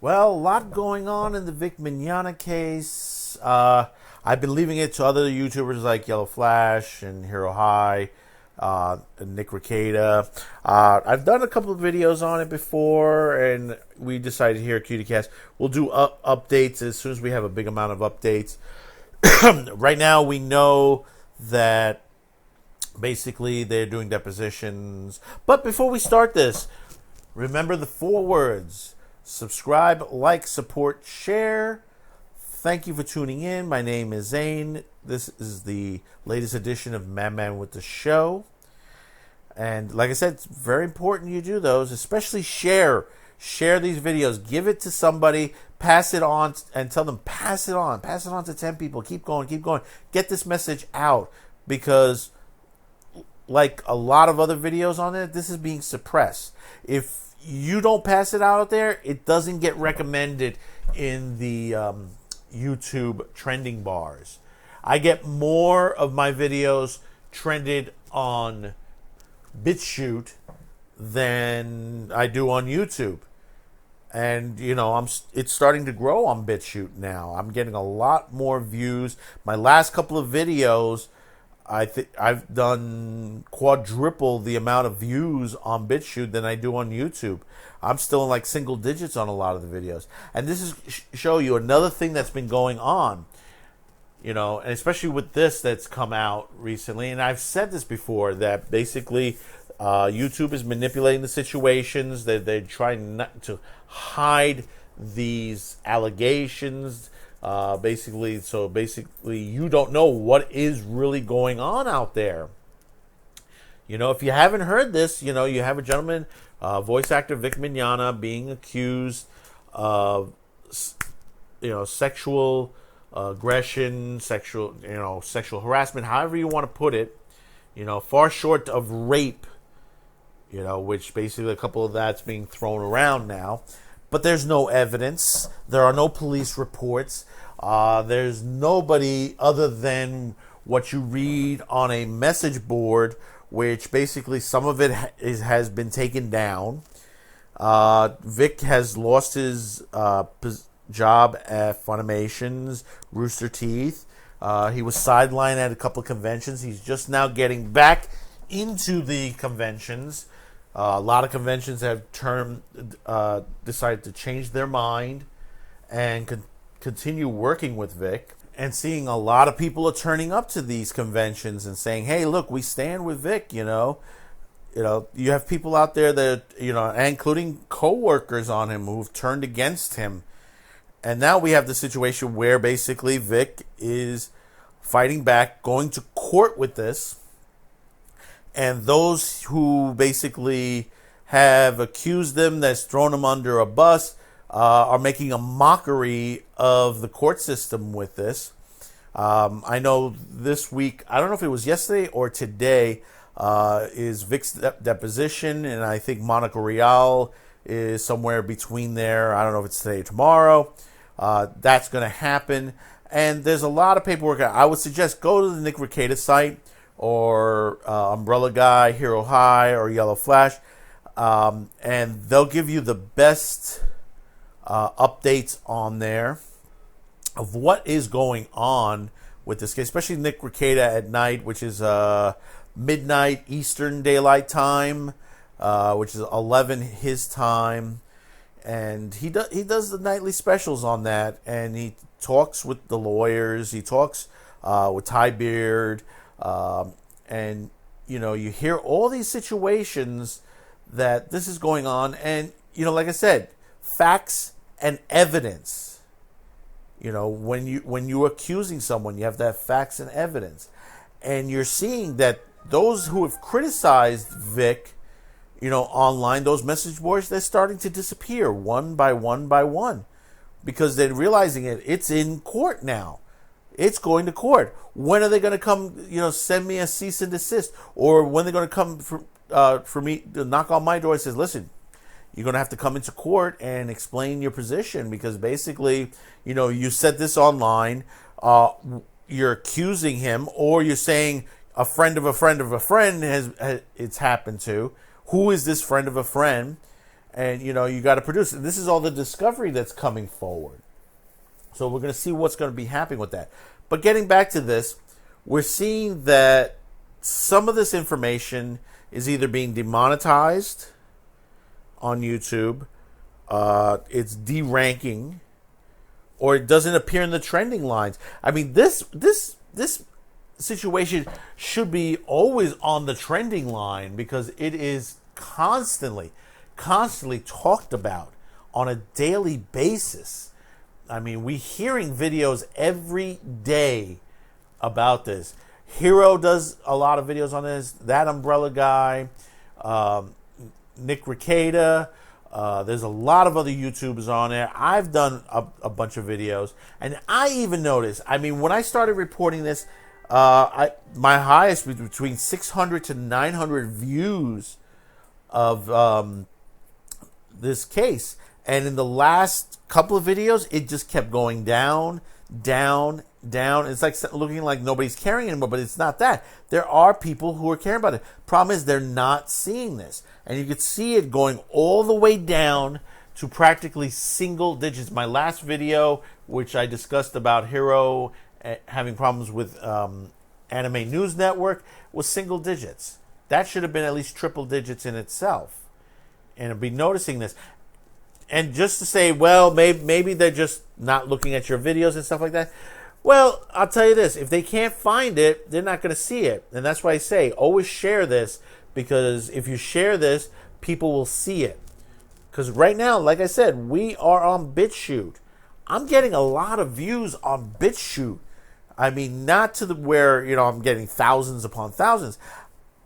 Well, a lot going on in the Vic Mignogna case. I've been leaving it to other YouTubers like Yellow Flash and Hero High, and Nick Ricada. I've done a couple of videos on it before, and we decided here at CutieCast we'll do updates as soon as we have a big amount of updates. Right now, we know that basically they're doing depositions. But before we start this, remember the 4 words: subscribe, like, support, share. Thank you for tuning in. My name is Zane. This is the latest edition of Man with the Show. And like I said, it's very important you do those, especially share. Share these videos. Give it to somebody. Pass it on and tell them, pass it on. Pass it on to 10 people. Keep going, keep going. Get this message out, because like a lot of other videos on it, this is being suppressed. If you don't pass it out there, it doesn't get recommended in the YouTube trending bars. I get more of my videos trended on BitChute than I do on YouTube. And, you know, it's starting to grow on BitChute now. I'm getting a lot more views. My last couple of videos, I've done quadruple the amount of views on BitChute than I do on YouTube. I'm still in like single digits on a lot of the videos. And this is show you another thing that's been going on, you know, and especially with this that's come out recently. And I've said this before, that basically YouTube is manipulating the situations. They're trying not to hide these allegations. Basically, you don't know what is really going on out there. You know, if you haven't heard this, you know, you have a gentleman, voice actor Vic Mignogna, being accused of, you know, sexual aggression, sexual harassment, however you want to put it, you know, far short of rape, you know, which basically a couple of that's being thrown around now. But there's no evidence. There are no police reports. There's nobody other than what you read on a message board, which basically some of it has been taken down. Vic has lost his job at Funimation's Rooster Teeth. He was sidelined at a couple of conventions. He's just now getting back into the conventions. A lot of conventions have decided to change their mind and continue working with Vic. And seeing a lot of people are turning up to these conventions and saying, "Hey, look, we stand with Vic." You know, you have people out there that, you know, including co-workers on him, who've turned against him. And now we have the situation where basically Vic is fighting back, going to court with this. And those who basically have accused them, that's thrown them under a bus, are making a mockery of the court system with this. I know this week, I don't know if it was yesterday or today, is Vic's deposition, and I think Monica Real is somewhere between there. I don't know if it's today or tomorrow. That's going to happen. And there's a lot of paperwork. I would suggest go to the Nick Ricada site, or Umbrella Guy, Hero High, or Yellow Flash, and they'll give you the best updates on there of what is going on with this case, especially Nick Ricada at night, which is midnight Eastern Daylight Time, which is 11 his time, and he does the nightly specials on that, and he talks with the lawyers, he talks with Ty Beard. And, you know, you hear all these situations that this is going on. And, you know, like I said, facts and evidence. You know, when you're accusing someone, you have to have facts and evidence. And you're seeing that those who have criticized Vic, you know, online, those message boards, they're starting to disappear one by one by one, because they're realizing it's in court now. It's going to court. When are they going to come, you know, send me a cease and desist? Or when they're going to come for me to knock on my door and says, "Listen, you're going to have to come into court and explain your position, because basically, you know, you said this online, you're accusing him, or you're saying a friend of a friend of a friend it's happened to. Who is this friend of a friend? and you got to produce it. This is all the discovery that's coming forward. So we're going to see what's going to be happening with that. But getting back to this, we're seeing that some of this information is either being demonetized on YouTube, it's deranking, or it doesn't appear in the trending lines. I mean, this situation should be always on the trending line because it is constantly talked about on a daily basis. I mean, we're hearing videos every day about this. Hero does a lot of videos on this. That Umbrella Guy, Nick Rekieta. There's a lot of other YouTubers on there. I've done a bunch of videos. And I even noticed, I mean, when I started reporting this, my highest was between 600 to 900 views of this case. And in the last couple of videos, it just kept going down, down, down. It's like looking like nobody's caring anymore, but it's not that. There are people who are caring about it. Problem is, they're not seeing this. And you could see it going all the way down to practically single digits. My last video, which I discussed about Hero having problems with Anime News Network, was single digits. That should have been at least triple digits in itself. And I'll be noticing this. And just to say, well, maybe they're just not looking at your videos and stuff like that. Well, I'll tell you this. If they can't find it, they're not going to see it. And that's why I say, always share this. Because if you share this, people will see it. Because right now, like I said, we are on BitChute. I'm getting a lot of views on BitChute. I mean, not to the where, I'm getting thousands upon thousands.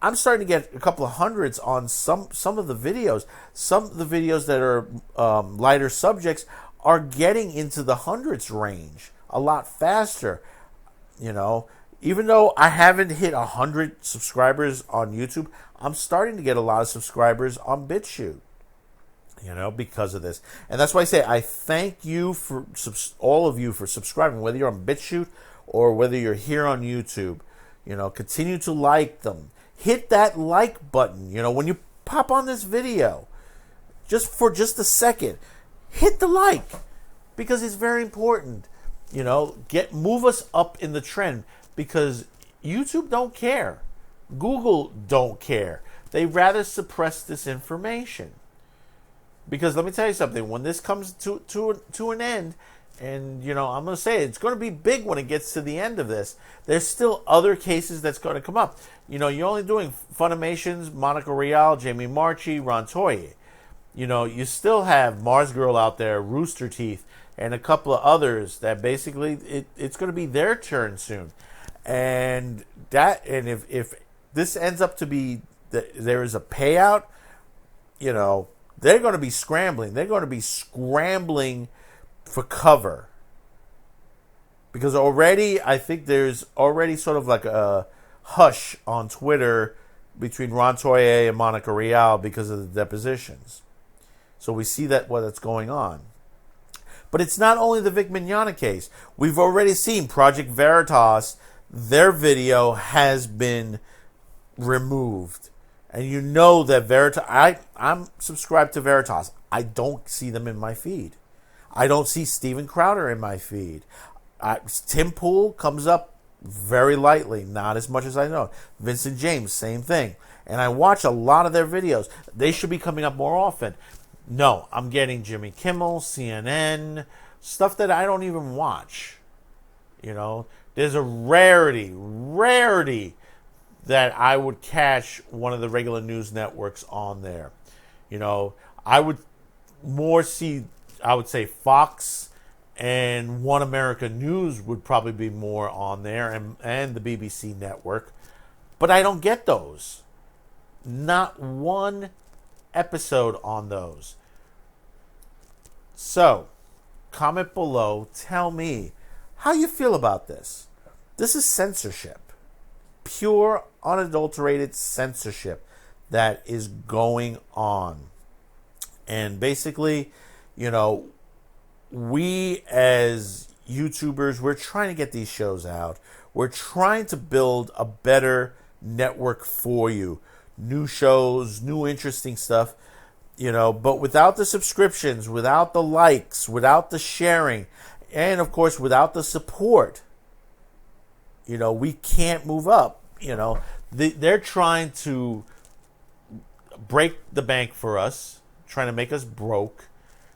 I'm starting to get a couple of hundreds on some of the videos. Some of the videos that are lighter subjects are getting into the hundreds range a lot faster. Even though I haven't hit 100 subscribers on YouTube, I'm starting to get a lot of subscribers on BitChute, because of this. And that's why I say I thank you for all of you for subscribing, whether you're on BitChute or whether you're here on YouTube. Continue to like them. Hit that like button, when you pop on this video, just a second, hit the like, because it's very important. Move us up in the trend, because YouTube don't care. Google don't care. They rather suppress this information. Because let me tell you something, when this comes to an end, and, I'm going to say it's going to be big when it gets to the end of this. There's still other cases that's going to come up. You're only doing Funimation's, Monica Rial, Jamie Marchi, Ron Toye. You still have Mars Girl out there, Rooster Teeth, and a couple of others that basically it's going to be their turn soon. And if this ends up to be that there is a payout, they're going to be scrambling. They're going to be scrambling for cover, because already I think there's already sort of like a hush on Twitter between Ron Toye and Monica Rial because of the depositions. So we see what's going on. But it's not only the Vic Mignogna case. We've already seen Project Veritas. Their video has been removed, and that Veritas. I'm subscribed to Veritas. I don't see them in my feed. I don't see Steven Crowder in my feed. Tim Pool comes up very lightly, not as much as I know. Vincent James, same thing. And I watch a lot of their videos. They should be coming up more often. No, I'm getting Jimmy Kimmel, CNN, stuff that I don't even watch. There's a rarity that I would catch one of the regular news networks on there. I would more see, I would say Fox and One America News would probably be more on there, and the BBC network. But I don't get those. Not one episode on those. So, comment below. Tell me how you feel about this. This is censorship. Pure, unadulterated censorship that is going on. And basically, we as YouTubers, we're trying to get these shows out. We're trying to build a better network for you. New shows, new interesting stuff. But without the subscriptions, without the likes, without the sharing, and of course without the support, we can't move up. They're trying to break the bank for us, trying to make us broke.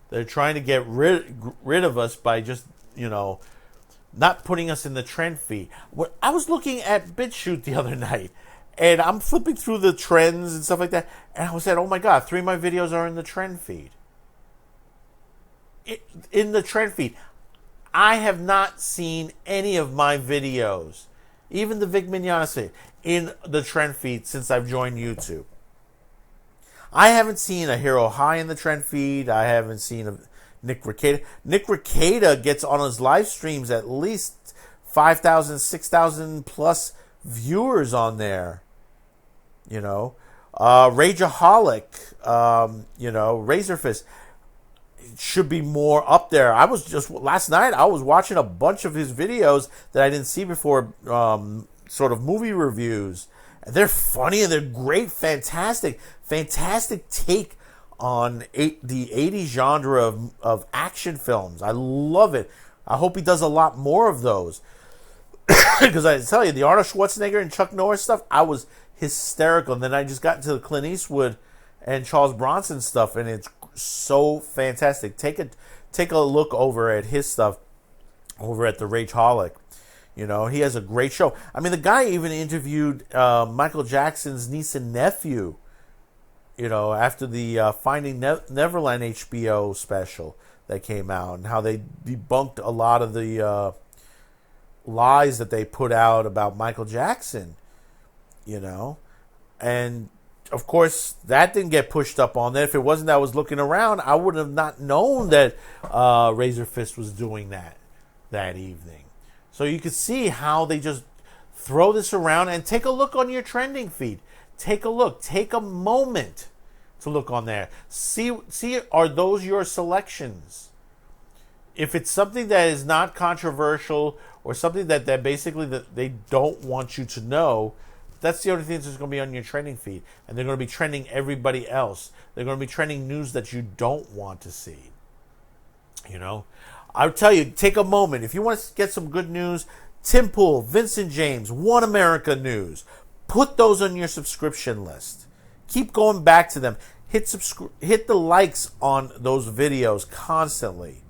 They're trying to get rid of us by just, not putting us in the trend feed. I was looking at BitChute the other night, and I'm flipping through the trends and stuff like that, and I said, oh my God, 3 of my videos are in the trend feed. In the trend feed. I have not seen any of my videos, even the Vic Mignogna, in the trend feed since I've joined YouTube. I haven't seen a Hero High in the trend feed. I haven't seen a Nick Rekieta. Nick Rekieta gets on his live streams at least 5,000, 6,000 plus viewers on there. Rageaholic, Razorfist should be more up there. I was just last night. I was watching a bunch of his videos that I didn't see before, sort of movie reviews. They're funny and they're great, fantastic take on the 80s genre of action films. I love it. I hope he does a lot more of those. Because I tell you, the Arnold Schwarzenegger and Chuck Norris stuff, I was hysterical. And then I just got into the Clint Eastwood and Charles Bronson stuff, and it's so fantastic. Take a look over at his stuff over at the Rageaholic. He has a great show. I mean, the guy even interviewed Michael Jackson's niece and nephew, after the Finding Neverland HBO special that came out, and how they debunked a lot of the lies that they put out about Michael Jackson, And, of course, that didn't get pushed up on there. If it wasn't that I was looking around, I would have not known that Razor Fist was doing that evening. So you can see how they just throw this around, and take a look on your trending feed. Take a look. Take a moment to look on there. See, are those your selections? If it's something that is not controversial or something that basically that they don't want you to know, that's the only thing that's going to be on your trending feed. And they're going to be trending everybody else. They're going to be trending news that you don't want to see. I'll tell you, take a moment. If you want to get some good news, Tim Pool, Vincent James, One America News, put those on your subscription list. Keep going back to them. Hit the likes on those videos constantly,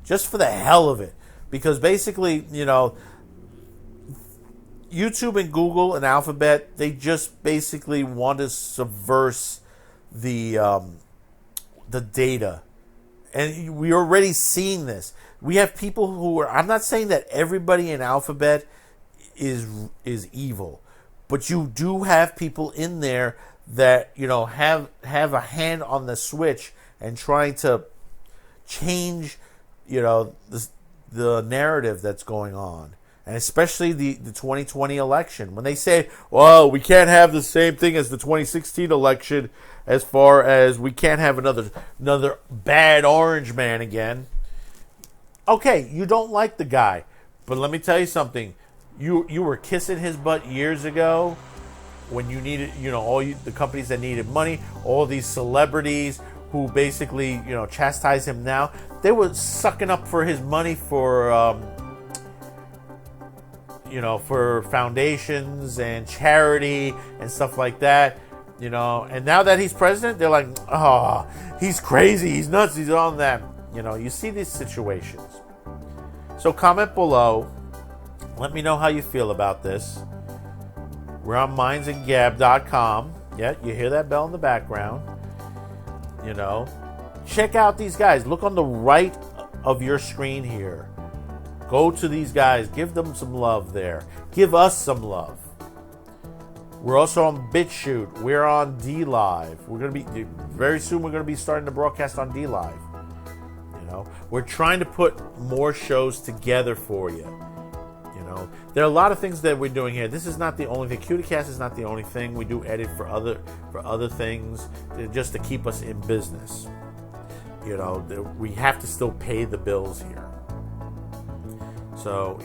just for the hell of it. Because basically, YouTube and Google and Alphabet, they just basically want to subvert the data. And we're already seeing this. We have people who are... I'm not saying that everybody in Alphabet is evil. But you do have people in there that, have a hand on the switch and trying to change, the narrative that's going on. And especially the 2020 election. When they say, well, we can't have the same thing as the 2016 election as far as we can't have another bad orange man again. Okay, you don't like the guy. But let me tell you something. You were kissing his butt years ago when you needed, the companies that needed money, all these celebrities who basically, chastise him now. They were sucking up for his money for foundations and charity and stuff like that, and now that he's president, they're like, oh, he's crazy, he's nuts, he's on that. You see these situations. So comment below. Let me know how you feel about this. We're on mindsandgab.com. Yeah, you hear that bell in the background. Check out these guys. Look on the right of your screen here. Go to these guys. Give them some love there. Give us some love. We're also on BitChute. We're on DLive. We're going to be very soon. We're going to be starting to broadcast on DLive. We're trying to put more shows together for you. There are a lot of things that we're doing here. This is not the only thing. CutieCast is not the only thing. We do edit for other things just to keep us in business. We have to still pay the bills here. So,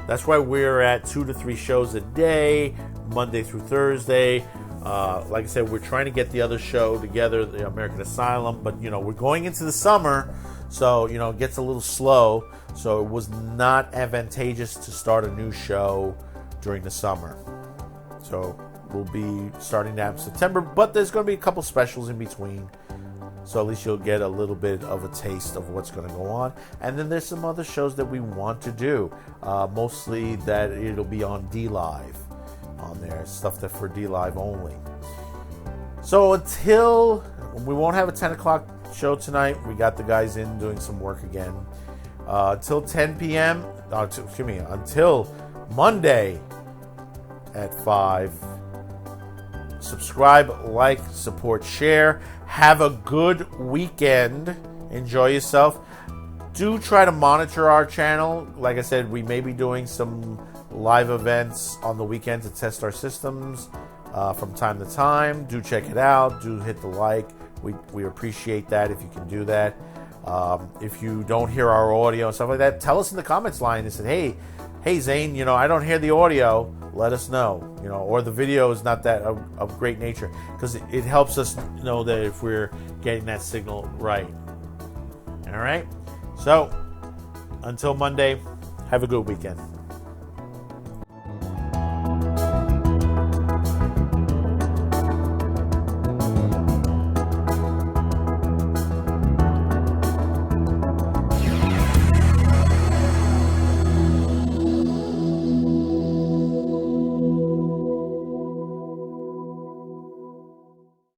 that's why we're at 2 to 3 shows a day, Monday through Thursday. Like I said, we're trying to get the other show together, the American Asylum, but we're going into the summer, so it gets a little slow. So it was not advantageous to start a new show during the summer. So we'll be starting that in September, but there's going to be a couple specials in between. So at least you'll get a little bit of a taste of what's going to go on. And then there's some other shows that we want to do. Mostly that it'll be on D-Live on there. Stuff that for D-Live only. So until... we won't have a 10 o'clock show tonight. We got the guys in doing some work again. Until 10 p.m. Until Monday at 5. Subscribe, like, support, share. Have a good weekend. Enjoy yourself. Do try to monitor our channel. Like I said, we may be doing some live events on the weekend to test our systems from time to time. Do check it out. Do hit the like. We appreciate that if you can do that. If you don't hear our audio and stuff like that, tell us in the comments line and say, hey Zane, I don't hear the audio. Let us know, or the video is not that of great nature, because it helps us know that if we're getting that signal right. All right. So until Monday, have a good weekend.